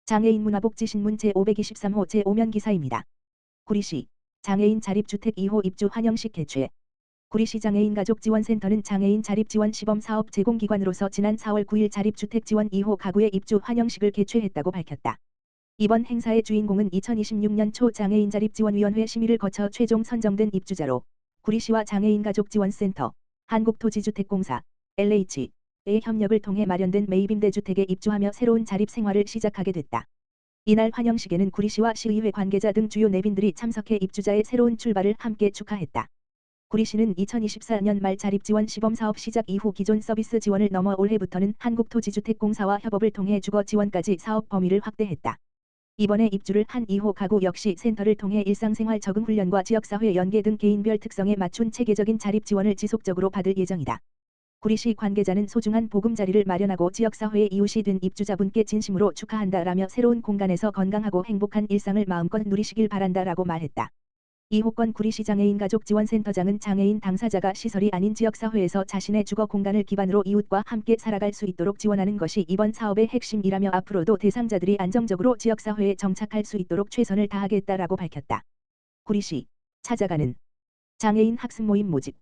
장애인 문화복지신문 제523호 제5면 기사입니다. 구리시 장애인 자립주택 2호 입주 환영식 개최. 구리시 장애인가족지원센터는 장애인 자립지원 시범사업 제공기관으로서 지난 4월 9일 자립주택지원 2호 가구의 입주 환영식을 개최했다고 밝혔다. 이번 행사의 주인공은 2026년 초 장애인자립지원위원회 심의를 거쳐 최종 선정된 입주자로 구리시와 장애인가족지원센터, 한국토지주택공사, LH의 협력을 통해 마련된 매입임대주택에 입주하며 새로운 자립생활을 시작하게 됐다. 이날 환영식에는 구리시와 시의회 관계자 등 주요 내빈들이 참석해 입주자의 새로운 출발을 함께 축하했다. 구리시는 2024년 말 자립지원 시범사업 시작 이후 기존 서비스 지원을 넘어 올해부터는 한국토지주택공사와 협업을 통해 주거 지원까지 사업 범위를 확대했다. 이번에 입주를 한 2호 가구 역시 센터를 통해 일상생활 적응 훈련과 지역사회 연계 등 개인별 특성에 맞춘 체계적인 자립 지원을 지속적으로 받을 예정이다. 구리시 관계자는 소중한 보금자리를 마련하고 지역사회의 이웃이 된 입주자분께 진심으로 축하한다라며 새로운 공간에서 건강하고 행복한 일상을 마음껏 누리시길 바란다라고 말했다. 이호권 구리시 장애인가족지원센터장은 장애인 당사자가 시설이 아닌 지역사회에서 자신의 주거 공간을 기반으로 이웃과 함께 살아갈 수 있도록 지원하는 것이 이번 사업의 핵심이라며 앞으로도 대상자들이 안정적으로 지역사회에 정착할 수 있도록 최선을 다하겠다라고 밝혔다. 구리시 찾아가는 장애인 학습 모임 모집.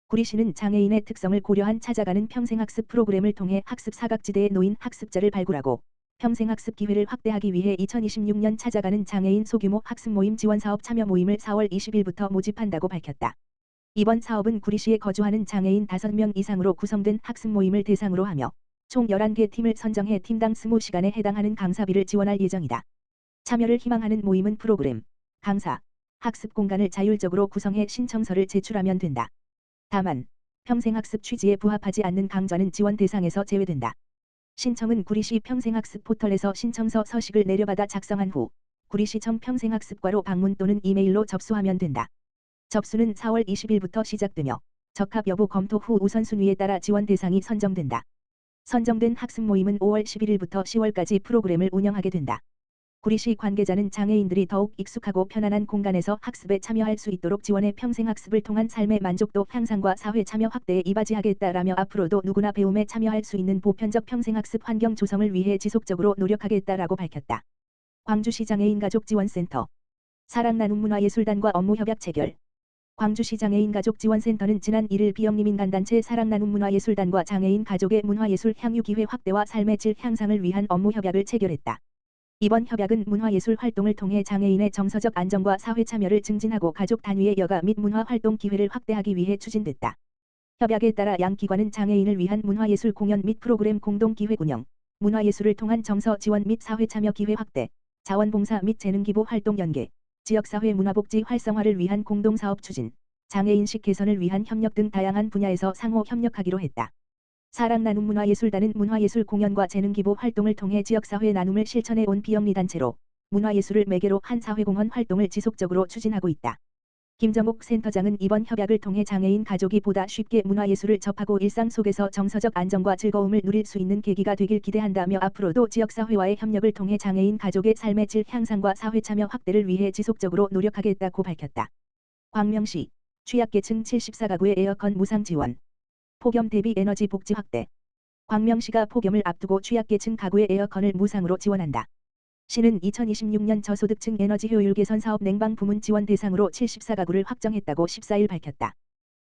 구리시는 장애인의 특성을 고려한 찾아가는 평생학습 프로그램을 통해 학습 사각지대에 놓인 학습자를 발굴하고 평생학습 기회를 확대하기 위해 2026년 찾아가는 장애인 소규모 학습 모임 지원사업 참여 모임을 4월 20일부터 모집한다고 밝혔다. 이번 사업은 구리시에 거주하는 장애인 5명 이상으로 구성된 학습 모임을 대상으로 하며 총 11개 팀을 선정해 팀당 20시간에 해당하는 강사비를 지원할 예정이다. 참여를 희망하는 모임은 프로그램, 강사, 학습 공간을 자율적으로 구성해 신청서를 제출하면 된다. 다만 평생학습 취지에 부합하지 않는 강좌는 지원 대상에서 제외된다. 신청은 구리시 평생학습 포털에서 신청서 서식을 내려받아 작성한 후 구리시청 평생학습과로 방문 또는 이메일로 접수하면 된다. 접수는 4월 20일부터 시작되며 적합 여부 검토 후 우선순위에 따라 지원 대상이 선정된다. 선정된 학습 모임은 5월 11일부터 10월까지 프로그램을 운영하게 된다. 구리시 관계자는 장애인들이 더욱 익숙하고 편안한 공간에서 학습에 참여할 수 있도록 지원해 평생학습을 통한 삶의 만족도 향상과 사회 참여 확대에 이바지하겠다라며 앞으로도 누구나 배움에 참여할 수 있는 보편적 평생학습 환경 조성을 위해 지속적으로 노력하겠다라고 밝혔다. 광주시 장애인가족지원센터 사랑나눔 문화예술단과 업무협약 체결. 광주시 장애인가족지원센터는 지난 1일 비영리민간단체 사랑나눔 문화예술단과 장애인 가족의 문화예술 향유 기회 확대와 삶의 질 향상을 위한 업무협약을 체결했다. 이번 협약은 문화예술 활동을 통해 장애인의 정서적 안정과 사회 참여를 증진하고 가족 단위의 여가 및 문화활동 기회를 확대하기 위해 추진됐다. 협약에 따라 양 기관은 장애인을 위한 문화예술 공연 및 프로그램 공동 기획 운영, 문화예술을 통한 정서 지원 및 사회 참여 기회 확대, 자원봉사 및 재능기부 활동 연계, 지역사회 문화복지 활성화를 위한 공동사업 추진, 장애인식 개선을 위한 협력 등 다양한 분야에서 상호 협력하기로 했다. 사랑나눔 문화예술단은 문화예술 공연과 재능기부 활동을 통해 지역사회 나눔을 실천해 온 비영리단체로 문화예술을 매개로 한 사회공헌 활동을 지속적으로 추진하고 있다. 김정옥 센터장은 이번 협약을 통해 장애인 가족이 보다 쉽게 문화예술을 접하고 일상 속에서 정서적 안정과 즐거움을 누릴 수 있는 계기가 되길 기대한다며 앞으로도 지역사회와의 협력을 통해 장애인 가족의 삶의 질 향상과 사회 참여 확대를 위해 지속적으로 노력하겠다고 밝혔다. 광명시 취약계층 74가구의 에어컨 무상 지원. 폭염 대비 에너지 복지 확대. 광명시가 폭염을 앞두고 취약계층 가구의 에어컨을 무상으로 지원한다. 시는 2026년 저소득층 에너지 효율 개선 사업 냉방 부문 지원 대상으로 74가구를 확정했다고 14일 밝혔다.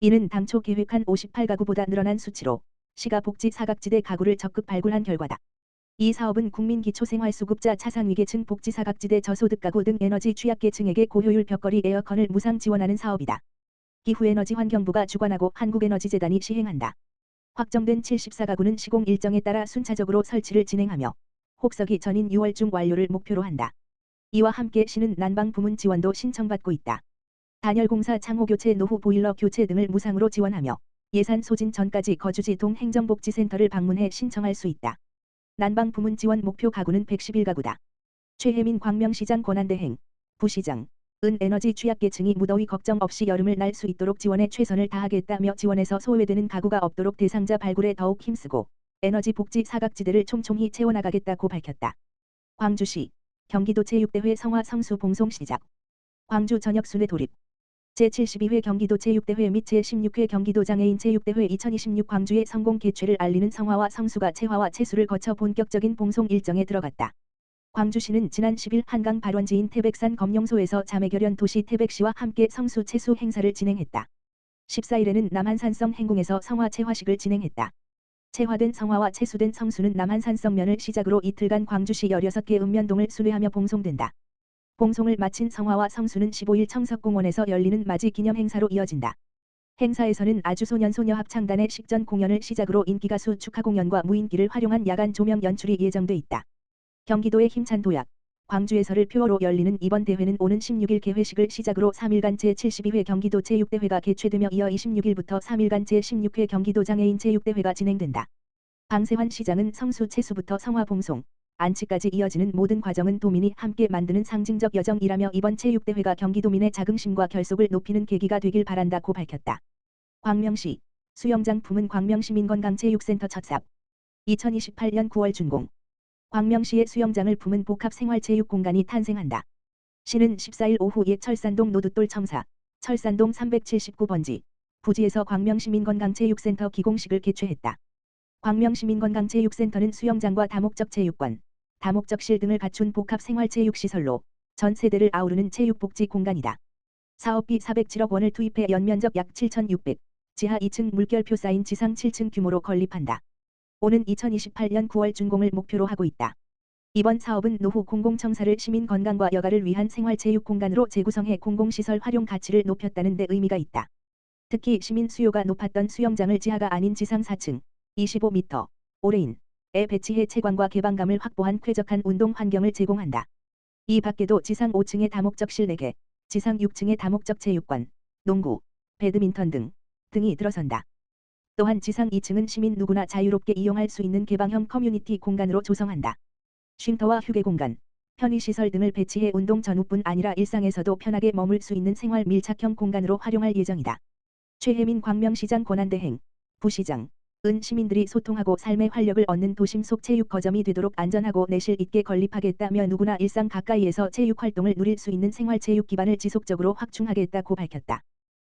이는 당초 계획한 58가구보다 늘어난 수치로 시가 복지 사각지대 가구를 적극 발굴한 결과다. 이 사업은 국민기초생활수급자 차상위계층 복지 사각지대 저소득 가구 등 에너지 취약계층에게 고효율 벽걸이 에어컨을 무상 지원하는 사업이다. 기후에너지환경부가 주관하고 한국에너지재단이 시행한다. 확정된 74가구는 시공 일정에 따라 순차적으로 설치를 진행하며 혹서기 전인 6월 중 완료를 목표로 한다. 이와 함께 시는 난방 부문 지원도 신청받고 있다. 단열공사 창호교체 노후 보일러 교체 등을 무상으로 지원하며 예산 소진 전까지 거주지 동행정복지센터를 방문해 신청할 수 있다. 난방 부문 지원 목표 가구는 111가구다. 최혜민 광명시장 권한대행 부시장 은 에너지 취약계층이 무더위 걱정 없이 여름을 날 수 있도록 지원에 최선을 다하겠다며 지원에서 소외되는 가구가 없도록 대상자 발굴에 더욱 힘쓰고 에너지 복지 사각지대를 촘촘히 채워나가겠다고 밝혔다. 광주시 경기도 제6대회 성화 성수 봉송 시작. 광주 전역 순회 돌입. 제72회 경기도 제6대회 및 제16회 경기도 장애인 제6대회 2026 광주의 성공 개최를 알리는 성화와 성수가 체화와 체수를 거쳐 본격적인 봉송 일정에 들어갔다. 광주시는 지난 10일 한강 발원지인 태백산 검룡소에서 자매결연 도시 태백시와 함께 성수 채수 행사를 진행했다. 14일에는 남한산성 행궁에서 성화 채화식을 진행했다. 채화된 성화와 채수된 성수는 남한산성면을 시작으로 이틀간 광주시 16개 읍면동을 순회하며 봉송된다. 봉송을 마친 성화와 성수는 15일 청석공원에서 열리는 맞이 기념 행사로 이어진다. 행사에서는 아주소년소녀 합창단의 식전 공연을 시작으로 인기가수 축하 공연과 무인기를 활용한 야간 조명 연출이 예정돼 있다. 경기도의 힘찬 도약, 광주에서를 표어로 열리는 이번 대회는 오는 16일 개회식을 시작으로 3일간 제72회 경기도 체육대회가 개최되며 이어 26일부터 3일간 제16회 경기도 장애인 체육대회가 진행된다. 방세환 시장은 성수 채수부터 성화 봉송, 안치까지 이어지는 모든 과정은 도민이 함께 만드는 상징적 여정이라며 이번 체육대회가 경기도민의 자긍심과 결속을 높이는 계기가 되길 바란다고 밝혔다. 광명시 수영장 품은 광명시민건강체육센터 첫삽 2028년 9월 준공. 광명시의 수영장을 품은 복합생활체육 공간이 탄생한다. 시는 14일 오후 옛 철산동 노두돌 청사, 철산동 379번지, 부지에서 광명시민건강체육센터 기공식을 개최했다. 광명시민건강체육센터는 수영장과 다목적 체육관, 다목적실 등을 갖춘 복합생활체육시설로 전 세대를 아우르는 체육복지 공간이다. 사업비 407억 원을 투입해 연면적 약 7,600, 지하 2층 물결표 쌓인 지상 7층 규모로 건립한다. 오는 2028년 9월 준공을 목표로 하고 있다. 이번 사업은 노후 공공청사를 시민 건강과 여가를 위한 생활체육 공간으로 재구성해 공공시설 활용 가치를 높였다는 데 의미가 있다. 특히 시민 수요가 높았던 수영장을 지하가 아닌 지상 4층, 25m, 오레인에 배치해 채광과 개방감을 확보한 쾌적한 운동 환경을 제공한다. 이 밖에도 지상 5층의 다목적 실내계, 지상 6층의 다목적 체육관, 농구, 배드민턴 등이 들어선다. 또한 지상 2층은 시민 누구나 자유롭게 이용할 수 있는 개방형 커뮤니티 공간으로 조성한다. 쉼터와 휴게 공간, 편의시설 등을 배치해 운동 전후뿐 아니라 일상에서도 편하게 머물 수 있는 생활 밀착형 공간으로 활용할 예정이다. 최혜민 광명시장 권한대행, 부시장, 은 시민들이 소통하고 삶의 활력을 얻는 도심 속 체육 거점이 되도록 안전하고 내실 있게 건립하겠다며 누구나 일상 가까이에서 체육 활동을 누릴 수 있는 생활체육 기반을 지속적으로 확충하겠다고 밝혔다.